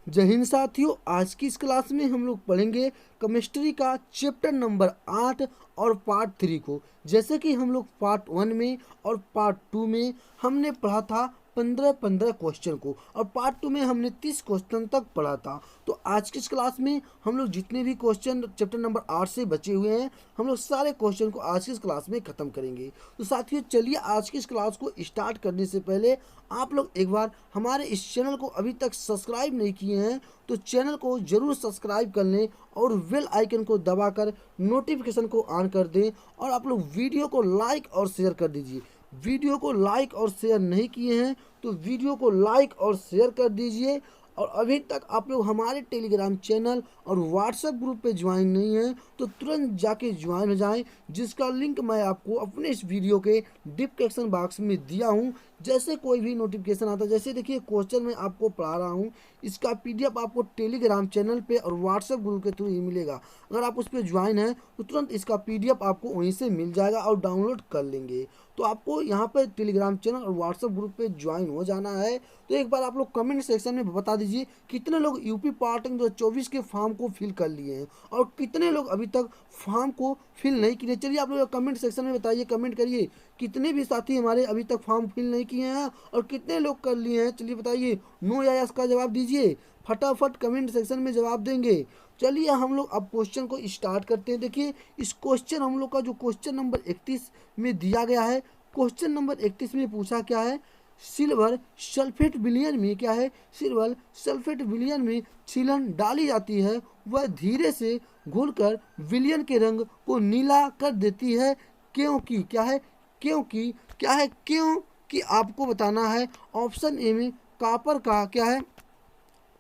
जय हिंद साथियों। आज की इस क्लास में हम लोग पढ़ेंगे केमिस्ट्री का चैप्टर नंबर 8 और पार्ट 3 को। जैसे कि हम लोग पार्ट 1 में और पार्ट 2 में हमने पढ़ा था 15-15 क्वेश्चन को, और पार्ट 2 में हमने 30 क्वेश्चन तक पढ़ा था। तो आज की इस क्लास में हम लोग जितने भी क्वेश्चन चैप्टर नंबर 8 से बचे हुए हैं, हम लोग सारे क्वेश्चन को आज की इस क्लास में ख़त्म करेंगे। तो साथियों चलिए आज की इस क्लास को स्टार्ट करने से पहले आप लोग एक बार हमारे इस चैनल को अभी तक सब्सक्राइब नहीं किए हैं तो चैनल को ज़रूर सब्सक्राइब कर लें और बेल आइकन को दबाकर नोटिफिकेशन को ऑन कर दें, और आप लोग वीडियो को लाइक और शेयर कर दीजिए। वीडियो को लाइक और शेयर नहीं किए हैं तो वीडियो को लाइक और शेयर कर दीजिए। और अभी तक आप लोग हमारे टेलीग्राम चैनल और व्हाट्सएप ग्रुप पे ज्वाइन नहीं हैं तो तुरंत जाके ज्वाइन हो जाएं, जिसका लिंक मैं आपको अपने इस वीडियो के डिस्क्रिप्शन बॉक्स में दिया हूं। जैसे कोई भी नोटिफिकेशन आता है, जैसे देखिए क्वेश्चन मैं आपको पढ़ा रहा हूं, इसका पीडीएफ आपको टेलीग्राम चैनल पे और व्हाट्सएप ग्रुप के थ्रू ही मिलेगा। अगर आप उस पर ज्वाइन हैं तो तुरंत इसका पीडीएफ आपको वहीं से मिल जाएगा और डाउनलोड कर लेंगे। तो आपको यहाँ पर टेलीग्राम चैनल और व्हाट्सएप ग्रुप पे ज्वाइन हो जाना है। तो एक बार आप लोग कमेंट सेक्शन में बता दीजिए कितने लोग यूपी पार्ट 2024 के फॉर्म को फिल कर लिए हैं और कितने लोग अभी तक फॉर्म को फिल नहीं किए। चलिए आप लोग कमेंट सेक्शन में बताइए, कमेंट करिए कितने भी साथी हमारे अभी तक फॉर्म फिल नहीं किए हैं और कितने लोग कर लिए हैं। चलिए बताइए, नो या यस का जवाब दीजिए, फटाफट कमेंट सेक्शन में जवाब देंगे। चलिए हम लोग अब क्वेश्चन को स्टार्ट करते हैं। देखिए इस क्वेश्चन हम लोग का जो क्वेश्चन नंबर 31 में दिया गया है, क्वेश्चन नंबर 31 में पूछा क्या है, सिल्वर सल्फेट विलयन में क्या है, सिल्वर सल्फेट विलयन में छीलन डाली जाती है, वह धीरे से घुलकर विलयन के रंग को नीला कर देती है क्योंकि क्या है, क्योंकि क्या है, क्यों कि आपको बताना है। ऑप्शन ए में कॉपर का क्या है,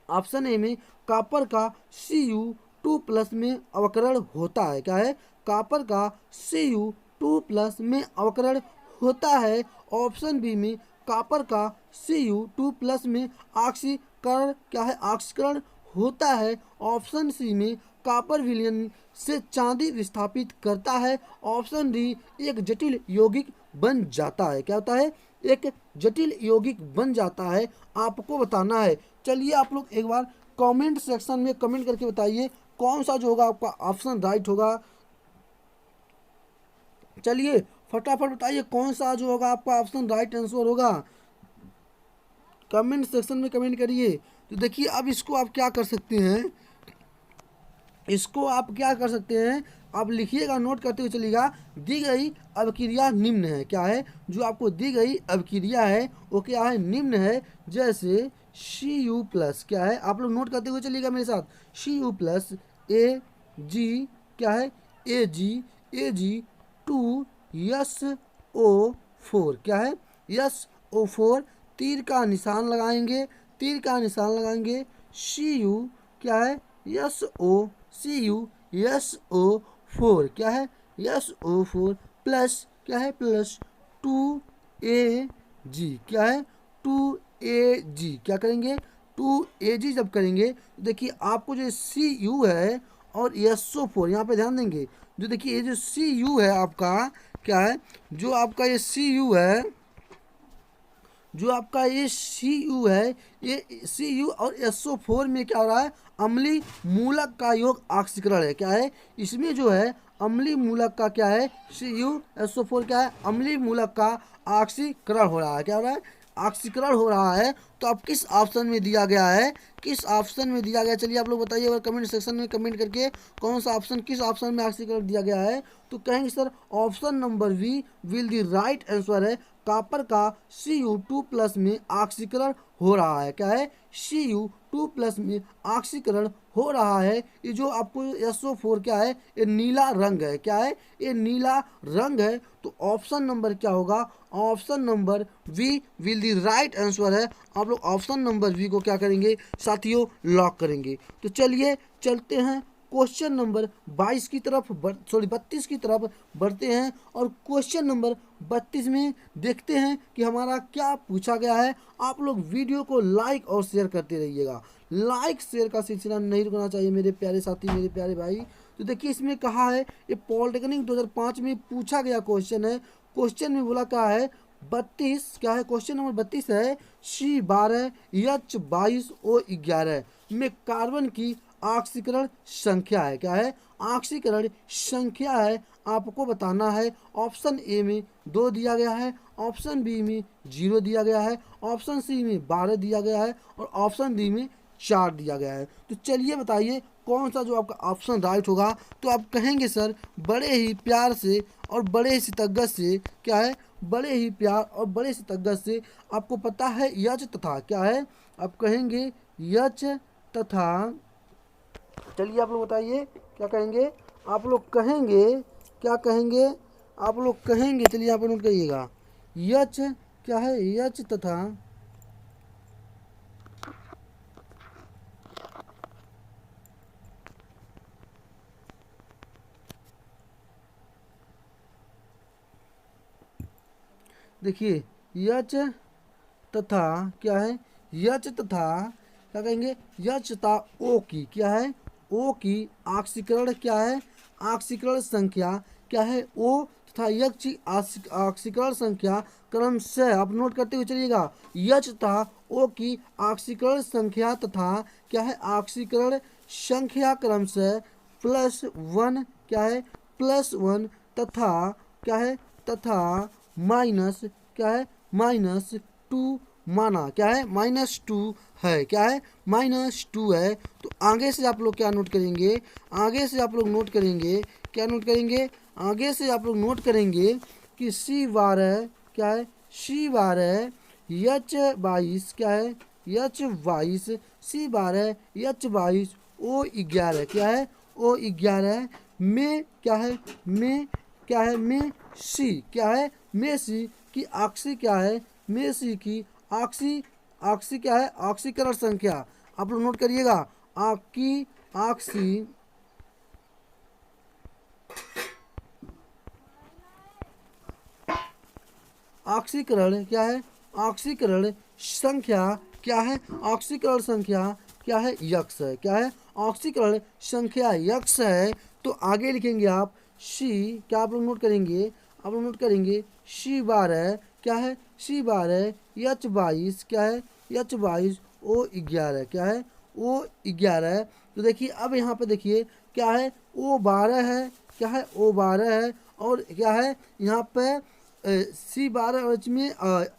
ऑप्शन ए में कॉपर का Cu2+ में अवकरण होता है। क्या है, कॉपर का Cu2+ में अवकरण होता है। ऑप्शन बी में कॉपर का Cu2+ में ऑक्सीकरण क्या है, ऑक्सीकरण होता है। ऑप्शन सी में कॉपर विलयन से चांदी विस्थापित करता है। ऑप्शन डी एक जटिल यौगिक बन जाता है। क्या होता है, एक जटिल यौगिक बन जाता है, आपको बताना है। चलिए आप लोग एक बार कमेंट सेक्शन में कमेंट करके बताइए कौन सा जो होगा आपका ऑप्शन राइट होगा। चलिए फटाफट बताइए कौन सा जो होगा आपका ऑप्शन राइट आंसर होगा, कमेंट सेक्शन में कमेंट करिए। तो देखिए अब इसको आप क्या कर सकते हैं, इसको आप क्या कर सकते हैं, आप लिखिएगा, नोट करते हुए चलिएगा। दी गई अभिक्रिया निम्न है। क्या है, जो आपको दी गई अभिक्रिया है वो क्या है, निम्न है। जैसे Cu+ क्या है, आप लोग नोट करते हुए चलिएगा मेरे साथ। Cu+ Ag क्या है, Ag2SO4 क्या है, SO4 तीर का निशान लगाएंगे, तीर का निशान लगाएंगे। Cu क्या है, SO4 क्या है, SO4 प्लस क्या है, प्लस 2Ag क्या है, 2Ag क्या करेंगे, 2Ag जब करेंगे तो देखिए आपको जो Cu है और SO4 यहाँ पे ध्यान देंगे। जो देखिए ये जो Cu है आपका क्या है, जो आपका ये Cu है, जो आपका ये Cu है, ये Cu और SO4 में क्या हो रहा है, अम्लीय मूलक का योग ऑक्सीकरण है। क्या है, इसमें जो है अम्लीय मूलक का क्या है, CuSO4 क्या है, अम्लीय मूलक का ऑक्सीकरण हो रहा है। क्या हो रहा है, ऑक्सीकरण हो रहा है। तो अब किस ऑप्शन में दिया गया है, किस ऑप्शन में दिया गया, चलिए आप लोग बताइए अगर कमेंट सेक्शन में कमेंट करके कौन सा ऑप्शन, किस ऑप्शन में ऑक्सीकरण दिया गया है। तो कहेंगे sir option number B will the right answer है। कॉपर का Cu2+ में ऑक्सीकरण हो रहा है। क्या है, Cu2+ में ऑक्सीकरण हो रहा है। ये जो आपको SO4 क्या है, ये नीला रंग है। क्या है, ये नीला रंग है। तो ऑप्शन नंबर क्या होगा, option number B will the right answer है। आप लोग ऑप्शन नंबर वी को क्या करेंगे साथियों, लॉक करेंगे। तो चलिए चलते हैं क्वेश्चन नंबर 22 की तरफ 32 की तरफ बढ़ते हैं, और क्वेश्चन नंबर 32 में देखते हैं कि हमारा क्या पूछा गया है। आप लोग वीडियो को लाइक और शेयर करते रहिएगा, लाइक शेयर का सिलसिला नहीं रुकना चाहिए मेरे प्यारे साथी, मेरे प्यारे भाई। तो देखिए इसमें कहा है, ये पॉलिटेक्निक 2005 में पूछा गया क्वेश्चन है। क्वेश्चन में बोला क्या है, 32 क्या है, क्वेश्चन नंबर 32 है C12H22O11 में कार्बन की ऑक्सीकरण संख्या है। क्या है, ऑक्सीकरण संख्या है, आपको बताना है। ऑप्शन ए में 2 दिया गया है, ऑप्शन बी में 0 दिया गया है, ऑप्शन सी में 12 दिया गया है और ऑप्शन डी में 4 दिया गया है। तो चलिए बताइए कौन सा जो आपका ऑप्शन राइट होगा। तो आप कहेंगे सर बड़े ही प्यार से और बड़े ही शिद्दत से, क्या है, बड़े ही प्यार और बड़े शिद्दत से आपको पता है यच तथा, क्या है, आप कहेंगे यच तथा। चलिए आप लोग बताइए क्या कहेंगे, आप लोग कहेंगे, क्या कहेंगे, आप लोग कहेंगे, चलिए आप नोट करिएगा यच, क्या है, यच तथा। देखिए यच तथा, क्या है, यच तथा, क्या कहेंगे, यच तथा ओ की, क्या है, ओ की ऑक्सीकरण, क्या है, ऑक्सीकरण संख्या, क्या है, ओ तथा यच की ऑक्सीकरण संख्या क्रम से, आप नोट करते हुए चलिएगा, यच तथा ओ की ऑक्सीकरण संख्या तथा, क्या है, ऑक्सीकरण संख्या क्रम से +1, क्या है, +1 तथा, क्या है, तथा माइनस, क्या है, -2 माना, क्या है, -2 है, क्या है, -2 है। तो आगे से आप लोग क्या नोट करेंगे, आगे से आप लोग नोट करेंगे, क्या नोट करेंगे, आगे से आप लोग नोट करेंगे कि C12, क्या है, C12 H22, क्या है, H22 C12 H22 O11, क्या है, O11 में, क्या है, में, क्या है, में सी, क्या है, में सी की ऑक्सी, क्या है, में सी की ऑक्सी, ऑक्सी, क्या है, ऑक्सीकरण संख्या, आप लोग नोट करिएगा, आपकी ऑक्सी, ऑक्सीकरण, क्या है, ऑक्सीकरण संख्या, क्या है, ऑक्सीकरण संख्या, क्या है, यक्स है, क्या है, ऑक्सीकरण संख्या यक्स है। तो आगे लिखेंगे आप सी, क्या आप लोग नोट करेंगे, आप लोग नोट करेंगे C12, क्या है, C12 H22, क्या है, H22 O11, क्या है, O11। तो देखिए अब यहाँ पे देखिए क्या है, O12 है, क्या है, O12 है और क्या है यहाँ पे C12 में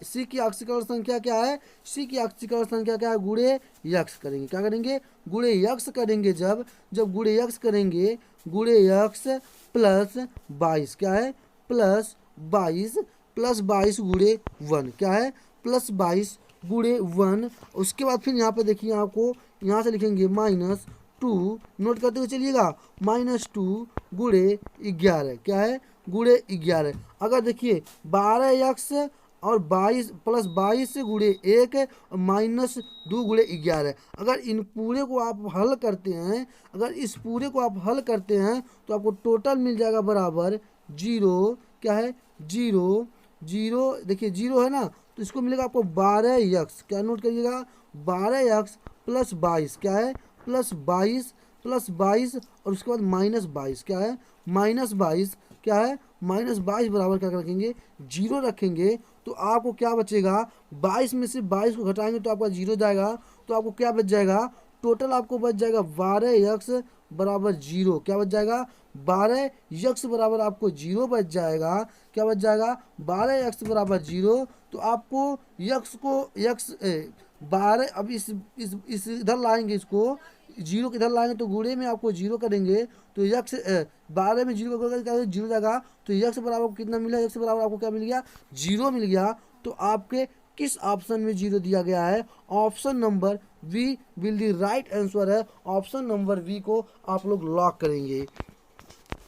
सी की ऑक्सीकरण संख्या, क्या है, सी की ऑक्सीकरण संख्या, क्या है, गुणे यक्स करेंगे, क्या करेंगे, गुणे यक्स करेंगे। जब जब गुणे यक्स करेंगे, गुणे यक्स +22, क्या है, +22, +22 गुणे 1, क्या है, +22 गुणे 1। उसके बाद फिर यहाँ पे देखिए आपको यहाँ से लिखेंगे -2, नोट करते हुए चलिएगा, -2 गुणे 11, क्या है, गुणे 11। अगर देखिए 12x और 22 +22 से गुणे 1 और -2 गुणे 11, अगर इन पूरे को आप हल करते हैं, अगर इस पूरे को आप हल करते हैं तो आपको टोटल मिल जाएगा बराबर 0, क्या है, 0 0, देखिए 0 है ना, तो इसको मिलेगा आपको 12x, क्या नोट करिएगा, 12x +22, क्या है, +22 और उसके बाद -22, क्या है, -22, क्या है, -22 बराबर क्या रखेंगे, 0 रखेंगे। तो आपको क्या बचेगा, 22 में से 22 को घटाएंगे तो आपका 0 जाएगा, तो आपको क्या बच जाएगा, टोटल आपको बच जाएगा 12x बराबर 0, क्या बच जाएगा, 12x बराबर आपको 0 बच जाएगा, क्या बच जाएगा, 12x बराबर 0। तो आपको यक्स को यक्स 12, अब इस इधर लाएंगे, इसको 0 किधर लाएंगे तो गुणे में आपको 0 करेंगे तो यक्स 12 में 0 का क्या 0 जाएगा, तो यक्स बराबर कितना मिला, यक्स बराबर आपको क्या मिल गया, 0 मिल गया। तो आपके किस ऑप्शन में 0 दिया गया है, option number B will the right answer है, ऑप्शन नंबर वी को आप लोग लॉक करेंगे।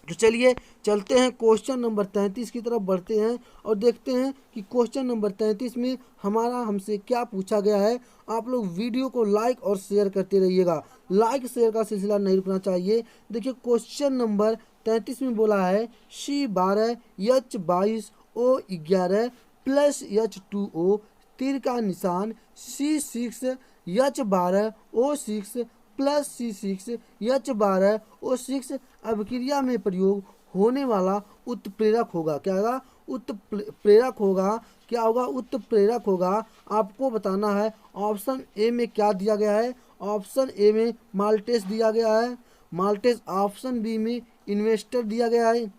तो चलिए चलते हैं क्वेश्चन नंबर 33 की तरफ बढ़ते हैं और देखते हैं कि क्वेश्चन नंबर 33 में हमारा हमसे क्या पूछा गया है। आप लोग वीडियो को लाइक और शेयर करते रहिएगा, लाइक शेयर का सिलसिला नहीं रुकना चाहिए। देखिए क्वेश्चन नंबर 33 में बोला है C12 H22 O11 +H2O, तीर का निशान C6 H12 O6 +C6 H12 O6 अभिक्रिया में प्रयोग होने वाला उत्प्रेरक होगा, क्या होगा, उत्प्रेरक होगा, क्या होगा, उत्प्रेरक होगा। आपको बताना है ऑप्शन ए में क्या दिया गया है। ऑप्शन ए में माल्टेस दिया गया है, माल्टेस। ऑप्शन बी में इन्वेस्टर दिया गया है,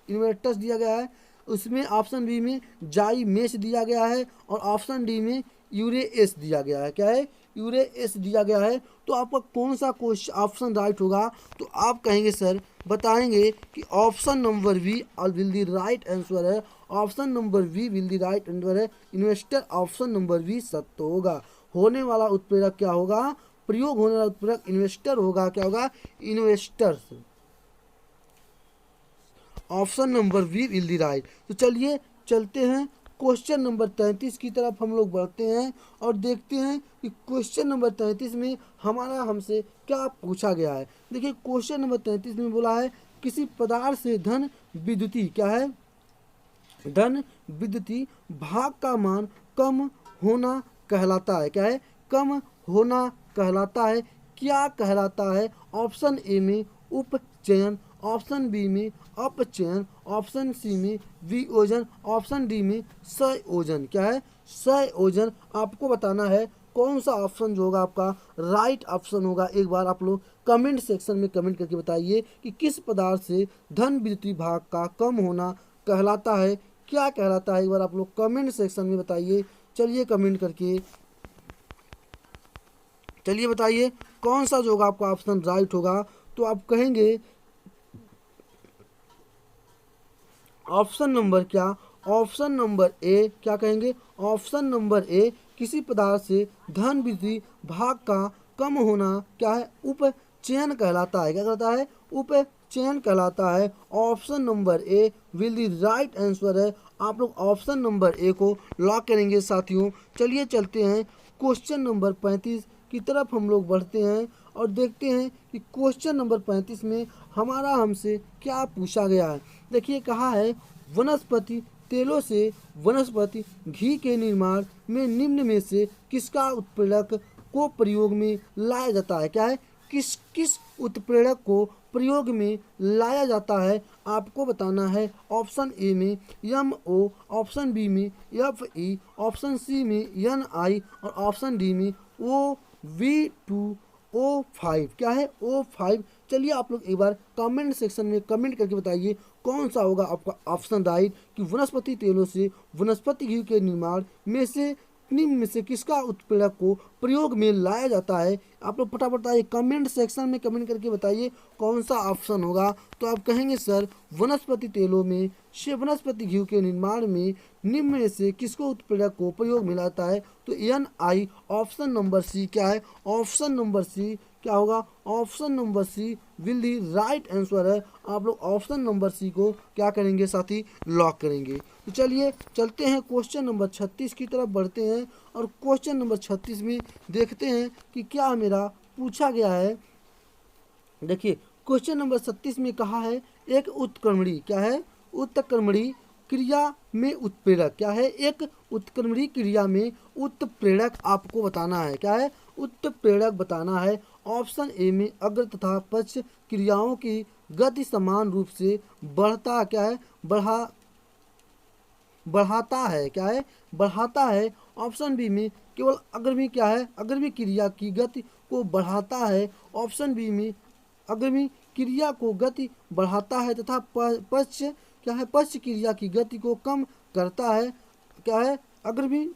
इन्वेस्टर्स दिया गया है। उसमें ऑप्शन बी में जाई मेश दिया गया है और ऑप्शन डी में यूरेएस दिया गया है। क्या है, यूरेएस दिया गया है। तो आपका कौन सा क्वेश्चन ऑप्शन राइट होगा, तो आप कहेंगे सर, बताएंगे कि option number B will the right answer है। Option number B will the right answer है, इन्वेस्टर। ऑप्शन नंबर वी सत्य होगा। होने वाला उत्प्रेरक क्या होगा, प्रयोग होने वाला उत्प्रेरक इन्वेस्टर होगा। क्या होगा, investors. Option number B will the right. तो चलिए चलते हैं क्वेश्चन नंबर 33 की तरफ हम लोग बढ़ते हैं और देखते हैं कि क्वेश्चन नंबर 33 में हमारा हमसे क्या पूछा गया है। देखिए क्वेश्चन नंबर 33 में बोला है किसी पदार्थ से धन विद्युती, क्या है, धन विद्युती भाग का मान कम होना कहलाता है। क्या है, कम होना कहलाता है। क्या कहलाता है, ऑप्शन ए में उपचयन, ऑप्शन बी में अपचयन, ऑप्शन सी में वियोजन, ऑप्शन डी में संयोजन। क्या है, संयोजन। आपको बताना है कौन सा ऑप्शन जो होगा आपका राइट ऑप्शन होगा। एक बार आप लोग कमेंट सेक्शन में कमेंट करके बताइए कि किस पदार्थ से धन विद्युतीय भाग का कम होना कहलाता है, क्या कहलाता है। एक बार आप लोग कमेंट सेक्शन में बताइए। चलिए कमेंट करके चलिए बताइए कौन सा जो होगा आपका ऑप्शन राइट होगा। तो आप कहेंगे ऑप्शन नंबर क्या, ऑप्शन नंबर ए। क्या कहेंगे, ऑप्शन नंबर ए किसी पदार्थ से धन विद्युतीय भाग का कम होना क्या है, उपचयन कहलाता है। क्या कहलाता है, उपचयन कहलाता है। Option number A will the right answer है। आप लोग ऑप्शन नंबर ए को लॉक करेंगे साथियों। चलिए चलते हैं क्वेश्चन नंबर 35 की तरफ हम लोग बढ़ते हैं और देखते हैं कि क्वेश्चन नंबर 35 में हमारा हमसे क्या पूछा गया है। देखिए कहा है वनस्पति तेलों से वनस्पति घी के निर्माण में निम्न में से किसका उत्प्रेरक को प्रयोग में लाया जाता है। क्या है, किस किस उत्प्रेरक को प्रयोग में लाया जाता है, आपको बताना है। ऑप्शन ए में MO, ऑप्शन बी में FE, ऑप्शन सी में NI और ऑप्शन डी में OV2O5। क्या है, O5। चलिए आप लोग एक बार कमेंट सेक्शन में कमेंट करके बताइए कौन सा होगा आपका ऑप्शन राइट कि वनस्पति तेलों से वनस्पति घी के निर्माण में से निम्न में से किसका उत्प्रेरक को प्रयोग में लाया जाता है। आप लोग फटाफट बताइए कमेंट सेक्शन में कमेंट करके बताइए कौन सा ऑप्शन होगा। तो आप कहेंगे सर वनस्पति तेलों में से वनस्पति घी के निर्माण में निम्न में से किसको उत्प्रेरक को प्रयोग में लाता है, तो NI। ऑप्शन नंबर सी क्या है, ऑप्शन नंबर सी क्या होगा, option number C will the right answer है। आप लोग ऑप्शन नंबर सी को क्या करेंगे साथी, लॉक करेंगे। तो चलिए चलते हैं क्वेश्चन नंबर 36 की तरफ बढ़ते हैं और क्वेश्चन नंबर 36 में देखते हैं कि क्या मेरा पूछा गया है। देखिए क्वेश्चन नंबर 36 में कहा है एक उत्क्रमणी, क्या है, उत्क्रमणी क्रिया में उत्प्रेरक। क्या है, एक उत्क्रमणी क्रिया में उत्प्रेरक आपको बताना है। क्या है, उत्प्रेरक बताना है। ऑप्शन ए में अग्र तथा पक्ष क्रियाओं की गति समान रूप से बढ़ता, क्या है, बढ़ाता है। क्या है, बढ़ाता है। ऑप्शन बी में केवल अग्रमी, क्या है, अग्रमी क्रिया की गति को बढ़ाता है। ऑप्शन बी में अग्रमी क्रिया को गति बढ़ाता है तथा पक्ष, क्या है, पक्ष क्रिया की गति को कम करता है। क्या है, अग्रमी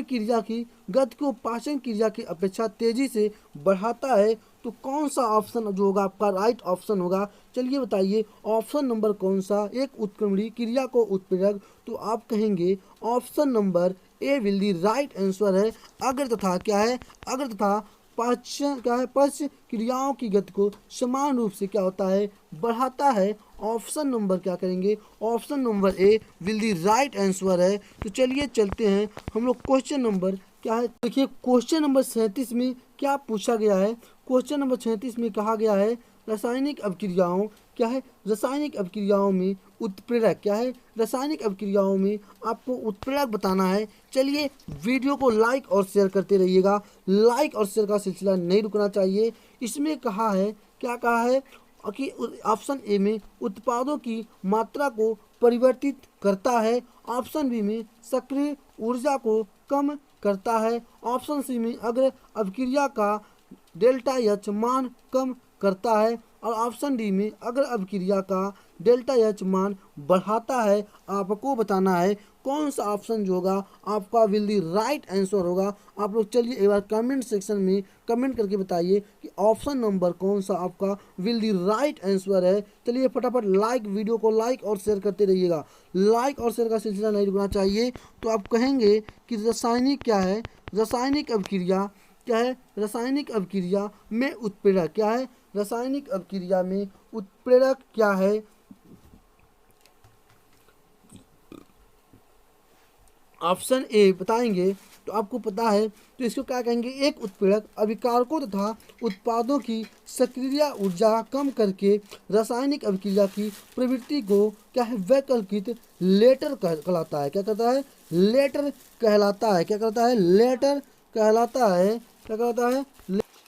क्रिया की गति को पाचन क्रिया की अपेक्षा तेजी से बढ़ाता है। तो कौन सा ऑप्शन जो होगा आपका राइट ऑप्शन होगा, चलिए बताइए ऑप्शन नंबर कौन सा, एक उत्क्रमणी क्रिया को उत्प्रेरक। तो आप कहेंगे option number A will the right answer है। अग्र तथा, क्या है, अग्र तथा पाचन, क्या है, पक्ष क्रियाओं की गति को समान रूप से क्या होता है, बढ़ाता है। ऑप्शन नंबर क्या करेंगे, option number A will the right answer है। तो चलिए चलते हैं हम लोग क्वेश्चन नंबर क्या है। देखिए क्वेश्चन नंबर 37 में क्या पूछा गया है। क्वेश्चन नंबर 37 में कहा गया है रासायनिक अभिक्रियाओं, क्या है, रासायनिक अभिक्रियाओं में उत्प्रेरक। क्या है, रासायनिक अभिक्रियाओं में आपको उत्प्रेरक बताना है। चलिए वीडियो को लाइक और शेयर करते रहिएगा, लाइक और शेयर का सिलसिला नहीं रुकना चाहिए। इसमें कहा है, क्या कहा है, कि ऑप्शन ए में उत्पादों की मात्रा को परिवर्तित करता है, ऑप्शन बी में सक्रिय ऊर्जा को कम करता है, ऑप्शन सी में अग्र अभिक्रिया का डेल्टा एच मान कम करता है और ऑप्शन डी में अगर अभिक्रिया का डेल्टा एच मान बढ़ाता है। आपको बताना है कौन सा ऑप्शन जो होगा आपका विल दी राइट आंसर होगा। आप लोग चलिए एक बार कमेंट सेक्शन में कमेंट करके बताइए कि ऑप्शन नंबर कौन सा आपका विल दी राइट आंसर है। चलिए फटाफट वीडियो को लाइक और शेयर करते रहिएगा। लाइक और शेयर का सिलसिला नहीं रुकना चाहिए। तो आप कहेंगे कि रासायनिक क्या है, रासायनिक अभिक्रिया क्या है, रासायनिक अभिक्रिया में उत्प्रेरक क्या है, रासायनिक अभिक्रिया में उत्प्रेरक क्या है। ऑप्शन ए बताएंगे तो आपको पता है, तो इसको क्या कहेंगे, एक उत्प्रेरक अभिकारकों तथा उत्पादों की सक्रिय ऊर्जा कम करके रासायनिक अभिक्रिया की प्रवृत्ति को क्या है वैकल्पिक लेटर कहलाता है। क्या कहता है, लेटर कहलाता है। क्या कहता है, लेटर कहलाता है। क्या कहता है,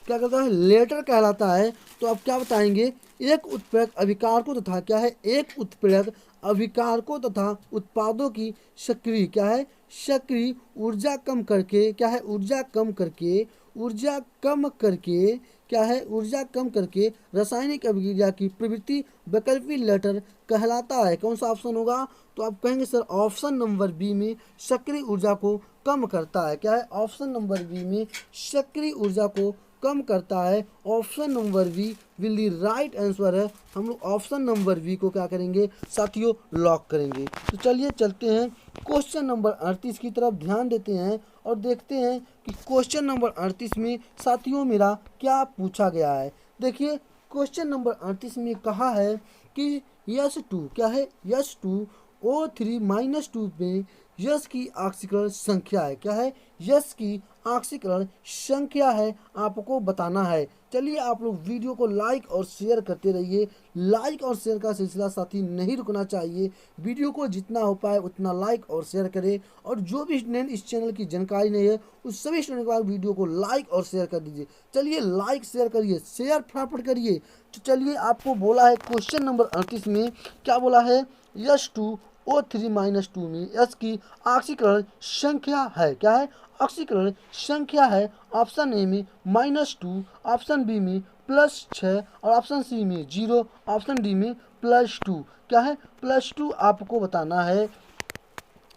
क्या कहता है, लेटर कहलाता है। तो आप क्या बताएंगे, एक उत्प्रेरक अभिकारकों तथा क्या है, एक उत्प्रेरक अभिकारकों तथा उत्पादों की सक्रिय क्या है, सक्रिय ऊर्जा कम करके क्या है, ऊर्जा कम करके, ऊर्जा कम करके क्या है, ऊर्जा कम करके रासायनिक अभिक्रिया की प्रवृत्ति वैकल्पिक लेटर कहलाता है। कौन सा ऑप्शन होगा, तो आप कहेंगे सर ऑप्शन नंबर बी में सक्रिय ऊर्जा को कम करता है। क्या है, ऑप्शन नंबर बी में सक्रिय ऊर्जा को कम करता है। Option number B will the right answer है। हम लोग ऑप्शन नंबर बी को क्या करेंगे साथियों, लॉक करेंगे। तो चलिए चलते हैं क्वेश्चन नंबर 38 की तरफ ध्यान देते हैं और देखते हैं कि क्वेश्चन नंबर 38 में साथियों मेरा क्या पूछा गया है। देखिए क्वेश्चन नंबर 38 में कहा है कि H2 क्या है, H2O3 - 2 में यश की ऑक्सीकरण संख्या है। क्या है, यश की ऑक्सीकरण संख्या है, आपको बताना है। चलिए आप लोग वीडियो को लाइक और शेयर करते रहिए। लाइक और शेयर का सिलसिला साथी नहीं रुकना चाहिए। वीडियो को जितना हो पाए उतना लाइक और शेयर करें और जो भी स्टूडेंट इस चैनल की जानकारी नहीं है उस सभी स्टूडेंट के बाद वीडियो को लाइक और शेयर कर दीजिए। चलिए लाइक शेयर करिए, शेयर फटाफट करिए। तो चलिए आपको बोला है क्वेश्चन नंबर 38 में क्या बोला है, H2O3 - 2 में यश की ऑक्सीकरण संख्या है। क्या है, ऑक्सीकरण संख्या है। ऑप्शन ए में -2, ऑप्शन बी में +6 और ऑप्शन सी में 0, ऑप्शन डी में +2। क्या है, +2 आपको बताना है।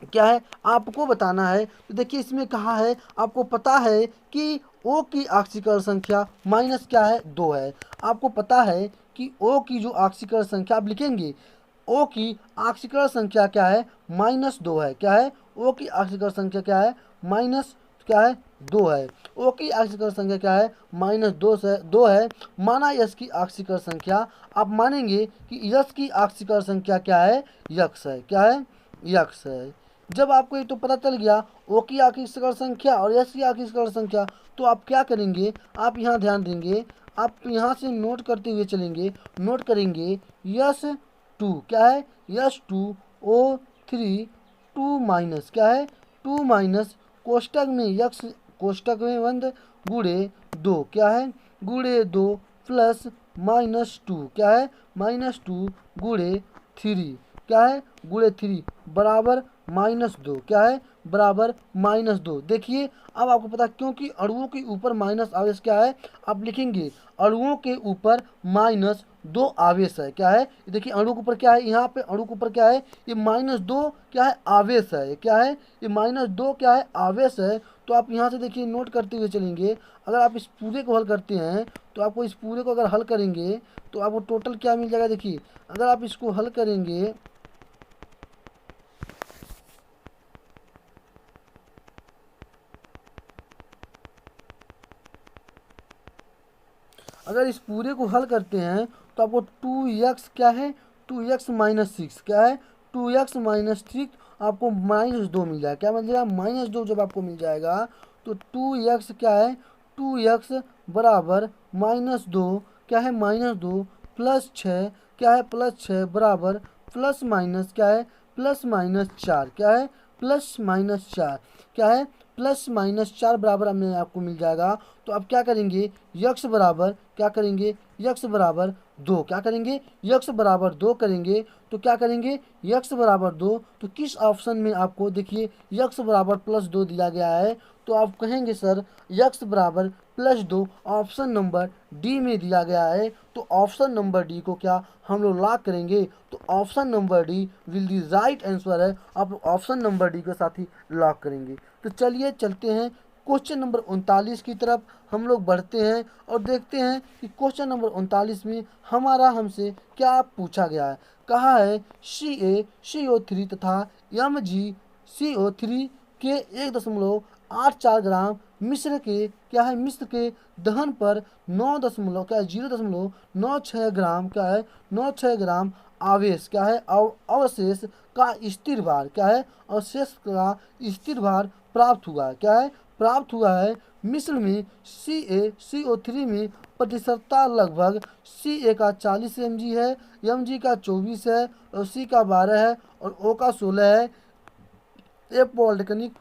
क्या है, आपको बताना है। तो देखिए इसमें कहा है, आपको पता है कि O की ऑक्सीकरण संख्या माइनस क्या है 2 है। आपको पता है कि O की जो ऑक्सीकरण संख्या आप लिखेंगे, O की ऑक्सीकरण संख्या क्या है, -2 है। क्या है, O की ऑक्सीकरण संख्या क्या है, माइनस क्या है 2 है। O की ऑक्सीकरण संख्या क्या है, -2 है। माना यश की ऑक्सीकरण संख्या, आप मानेंगे कि यश की ऑक्सीकरण संख्या क्या है, यक्स है। क्या है, यक्स है। जब आपको ये तो पता चल गया O की ऑक्सीकरण संख्या और S की ऑक्सीकरण संख्या, तो आप क्या करेंगे, आप यहाँ ध्यान देंगे, आप यहाँ से नोट करते हुए चलेंगे, नोट करेंगे S2 क्या है, H2O3 2 माइनस क्या है, 2 माइनस कोष्टक में यक्स, कोष्टक में बंद गुणे 2 क्या है, गुणे 2 प्लस -2 क्या है, -2 गुणे 3 क्या है, गुणे 3 बराबर -2 क्या है, बराबर -2। देखिए अब आपको पता क्योंकि अणुओं के ऊपर माइनस आवेश क्या है, आप लिखेंगे अणुओं के ऊपर -2 आवेश है। क्या है, देखिए अणु के ऊपर क्या है, यहाँ पे अणु के ऊपर क्या है, ये -2 क्या है, आवेश है। क्या है, ये -2 क्या है, आवेश है। तो आप यहाँ से देखिए नोट करते हुए चलेंगे। अगर आप इस पूरे को हल करते हैं तो आपको इस पूरे को अगर हल करेंगे तो आपको टोटल क्या मिल जाएगा। देखिए अगर आप इसको हल करेंगे, अगर इस पूरे को हल करते हैं तो आपको 2x क्या है, 2x - 6 क्या है, 2x - 6 आपको -2 मिल जाएगा। क्या मिल जाएगा, -2 जब आपको मिल जाएगा तो 2x क्या है, 2x बराबर -2 क्या है, -2 +6 क्या है, +6 बराबर प्लस माइनस क्या है, +4 क्या है, +4 क्या है, +4 बराबर हमें आपको मिल जाएगा। तो अब क्या करेंगे, यक्स बराबर क्या करेंगे, यक्स बराबर 2, क्या करेंगे यक्स बराबर 2 करेंगे तो क्या करेंगे यक्स बराबर 2, तो किस ऑप्शन में आपको देखिए यक्स बराबर +2 दिया गया है, तो आप कहेंगे सर यक्स बराबर +2 ऑप्शन नंबर डी में दिया गया है, तो ऑप्शन नंबर डी को क्या हम लोग लॉक करेंगे, तो option number D will the right answer है, आप ऑप्शन नंबर डी के साथ ही लॉक करेंगे। तो चलिए चलते हैं क्वेश्चन नंबर 39 की तरफ हम लोग बढ़ते हैं और देखते हैं कि क्वेश्चन नंबर 39 में हमारा हमसे क्या पूछा गया है। कहा है CaCO3 तथा MgCO3 के 1.84 ग्राम मिश्र के क्या है मिश्र के दहन पर 0.96 ग्राम क्या है 96 ग्राम आवेश क्या है अवशेष का स्थिर भार क्या है अवशेष का स्थिर भार प्राप्त हुआ है क्या है प्राप्त हुआ है। मिश्र में CaCO3 में प्रतिशतता लगभग Ca का 40 mg है, Mg का 24 है और C का 12 है और O का 16 है। ये पॉलिटेक्निक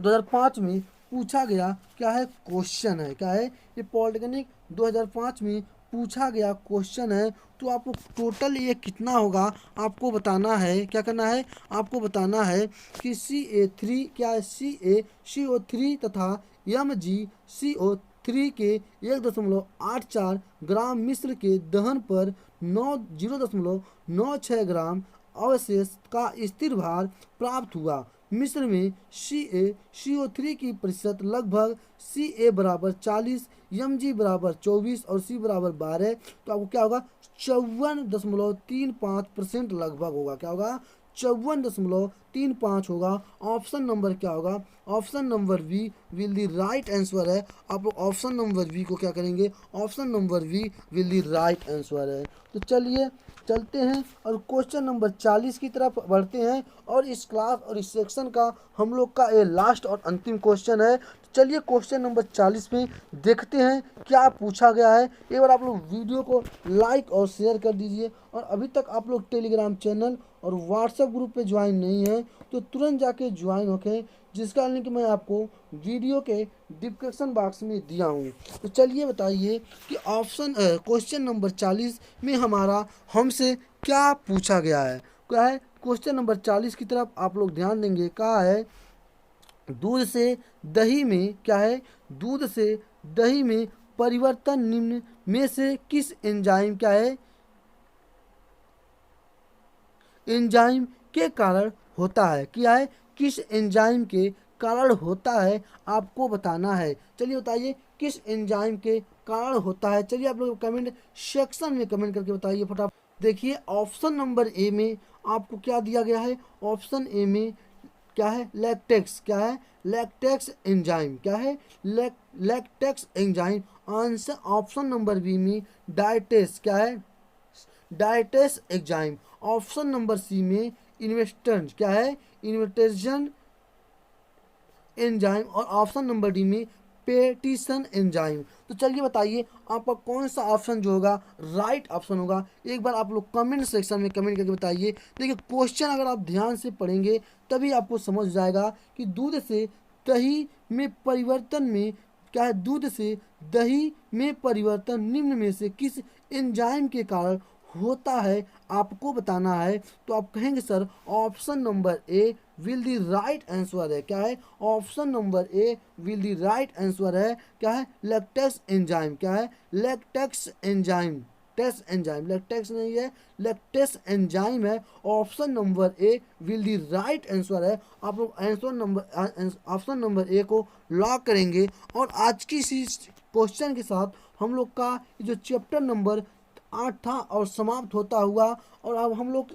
2005 में पूछा गया क्या है क्वेश्चन है क्या है ये पॉलिटेक्निक 2005 में पूछा गया क्वेश्चन है। तो आपको टोटल ये कितना होगा आपको बताना है, क्या करना है आपको बताना है कि Ca3 क्या है CaCO3 तथा MgCO3 के 1.84 ग्राम मिश्र के दहन पर 0.96 ग्राम अवशेष का स्थिर भार प्राप्त हुआ। मिश्र में CaCO3 की प्रतिशत लगभग Ca बराबर 40, Mg बराबर 24 और C बराबर 12, तो आपको क्या होगा 54.35% लगभग होगा, क्या होगा 54.35 होगा। ऑप्शन नंबर क्या होगा option number B will the right answer है। आप लोग ऑप्शन नंबर वी को क्या करेंगे option number B will the right answer है। तो चलिए चलते हैं और क्वेश्चन नंबर 40 की तरफ बढ़ते हैं और इस क्लास और इस सेक्शन का हम लोग का ये लास्ट और अंतिम क्वेश्चन है। तो चलिए क्वेश्चन नंबर 40 में देखते हैं क्या पूछा गया है। एक बार आप लोग वीडियो को लाइक और शेयर कर दीजिए और अभी तक आप लोग टेलीग्राम चैनल और व्हाट्सएप ग्रुप पे ज्वाइन नहीं है तो तुरंत जाके ज्वाइन होके, जिसका लिंक मैं आपको वीडियो के डिस्क्रिप्शन बॉक्स में दिया हूँ। तो चलिए बताइए कि ऑप्शन क्वेश्चन नंबर 40 में हमारा हमसे क्या पूछा गया है। क्या है क्वेश्चन नंबर 40 की तरफ आप लोग ध्यान देंगे। कहा है दूध से दही में क्या है दूध से दही में परिवर्तन निम्न में से किस एंजाइम क्या है एंजाइम के कारण होता है, क्या है किस एंजाइम के कारण होता है आपको बताना है। चलिए बताइए किस एंजाइम के कारण होता है। चलिए आप लोग कमेंट सेक्शन में कमेंट करके बताइए फटाफट। देखिए ऑप्शन नंबर ए में आपको क्या दिया गया है ऑप्शन ए में क्या है लैक्टेक्स क्या है लैक्टेक्स एंजाइम क्या है lactase enzyme. Answer option number B में डाइटेस क्या है diastase enzyme. Option number C में इन्वेस्टेंट क्या है इन्वेस्टेशन एंजाइम और ऑप्शन नंबर डी में पेटिशन एंजाइम। तो चलिए बताइए आपका कौन सा ऑप्शन जो होगा राइट ऑप्शन होगा। एक बार आप लोग कमेंट सेक्शन में कमेंट करके बताइए। देखिए क्वेश्चन अगर आप ध्यान से पढ़ेंगे तभी आपको समझ जाएगा कि दूध से दही में परिवर्तन में क्या है दूध से दही में परिवर्तन निम्न में से किस एंजाइम के कारण होता है आपको बताना है। तो आप कहेंगे sir option number A will the right answer है, क्या है option number A will the right answer है। क्या है लैक्टेक्स एंजाइम क्या है लैक्टेक्स एंजाइम टेक्स एंजाइम लैक्टेक्स नहीं है लैक्टेस एंजाइम है। Option number A will the right answer है। आप लोग answer number option number A को लॉक करेंगे और आज की इसी क्वेश्चन के साथ हम लोग का जो चैप्टर नंबर 8 था और समाप्त होता हुआ और अब हम लोग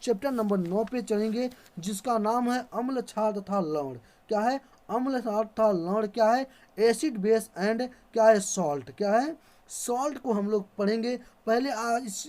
चैप्टर नंबर 9 पे चलेंगे जिसका नाम है अम्ल क्षार तथा लवण। क्या है अम्ल क्षार तथा लवण क्या है एसिड बेस एंड क्या है सॉल्ट क्या है सॉल्ट को हम लोग पढ़ेंगे। पहले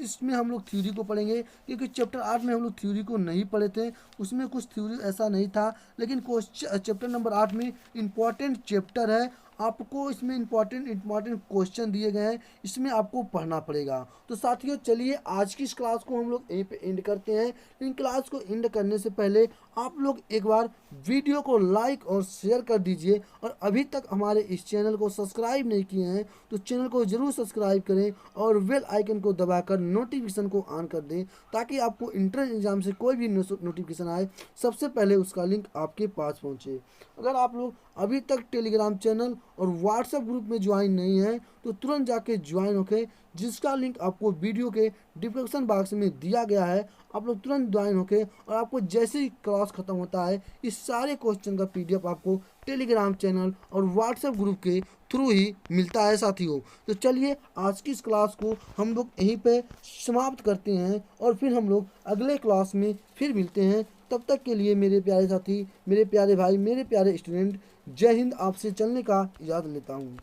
इसमें हम लोग थ्योरी को पढ़ेंगे क्योंकि चैप्टर 8 में हम लोग थ्योरी को नहीं पढ़े थे, उसमें कुछ थ्योरी ऐसा नहीं था, लेकिन चैप्टर नंबर 8 में इम्पॉर्टेंट चैप्टर है आपको इसमें इंपॉर्टेंट क्वेश्चन दिए गए हैं, इसमें आपको पढ़ना पड़ेगा। तो साथियों चलिए आज की इस क्लास को हम लोग यहीं पे एंड करते हैं। लेकिन क्लास को एंड करने से पहले आप लोग एक बार वीडियो को लाइक और शेयर कर दीजिए, और अभी तक हमारे इस चैनल को सब्सक्राइब नहीं किए हैं तो चैनल को ज़रूर सब्सक्राइब करें और बेल आइकन को दबाकर नोटिफिकेशन को ऑन कर दें, ताकि आपको इंट्रेंस एग्जाम से कोई भी नोटिफिकेशन आए सबसे पहले उसका लिंक आपके पास पहुंचे। अगर आप लोग अभी तक टेलीग्राम चैनल और व्हाट्सएप ग्रुप में ज्वाइन नहीं है तो तुरंत जाके ज्वाइन होके, जिसका लिंक आपको वीडियो के डिस्क्रिप्शन बॉक्स में दिया गया है। आप लोग तुरंत ज्वाइन होके, और आपको जैसे ही क्लास खत्म होता है इस सारे क्वेश्चन का पीडीएफ आपको टेलीग्राम चैनल और व्हाट्सएप ग्रुप के थ्रू ही मिलता है साथियों। तो चलिए आज की इस क्लास को हम लोग यहीं पे समाप्त करते हैं, और फिर हम लोग अगले क्लास में फिर मिलते हैं। तब तक के लिए मेरे प्यारे साथी, मेरे प्यारे भाई, मेरे प्यारे स्टूडेंट, जय हिंद। आपसे चलने का इजाज़त लेता हूँ।